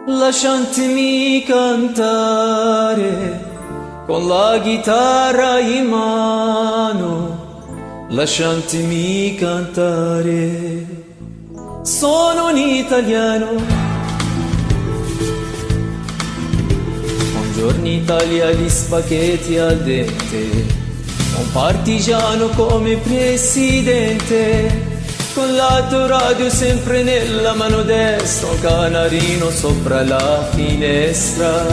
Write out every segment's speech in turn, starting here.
lasciatemi cantare con la chitarra in mano, lasciatemi cantare. Sono un italiano. Buongiorno Italia, gli spaghetti al dente, un partigiano come presidente, con l'autoradio sempre nella mano destra, un canarino sopra la finestra.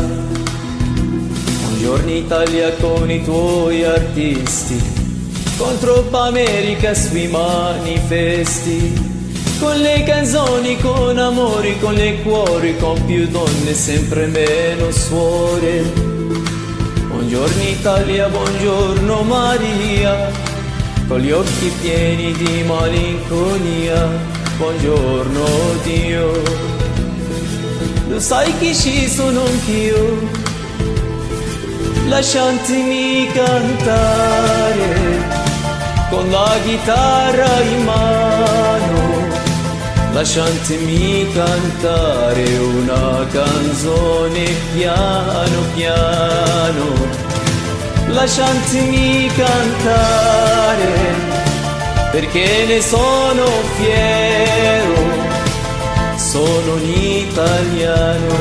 Buongiorno Italia con i tuoi artisti, contro America sui manifesti, con le canzoni, con amori, con le cuori, con più donne, sempre meno suore. Buongiorno Italia, buongiorno Maria, con gli occhi pieni di malinconia. Buongiorno Dio, lo sai che ci sono anch'io, lasciatemi cantare con la chitarra in mano, lasciatemi cantare una canzone piano piano, lasciatemi cantare perché ne sono fiero, sono un italiano,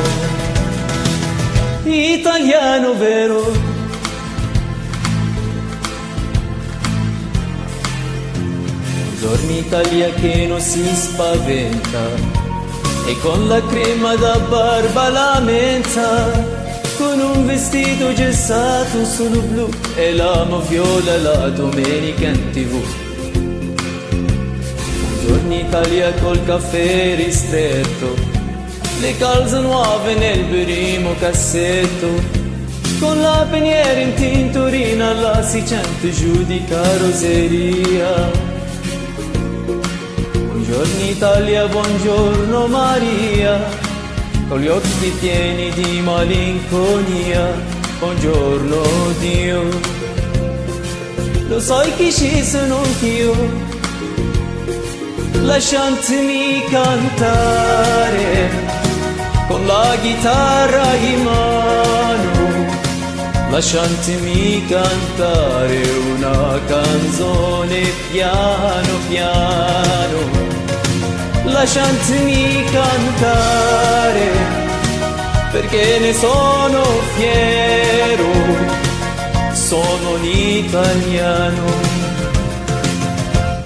italiano vero. Buongiorno Italia che non si spaventa e con la crema da barba lamenta, con un vestito gessato solo blu e l'amo viola la domenica in TV. Buongiorno Italia col caffè ristretto, le calze nuove nel primo cassetto, con la peniera in tintorina la si sente giù di carrozzeria. Buongiorno Italia, buongiorno Maria, con gli occhi pieni di malinconia. Buongiorno Dio, lo sai che ci sono anch'io, lasciatemi cantare con la chitarra in mano, lasciatemi cantare una canzone piano piano, lasciatemi cantare perché ne sono fiero, sono un italiano,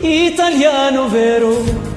italiano vero.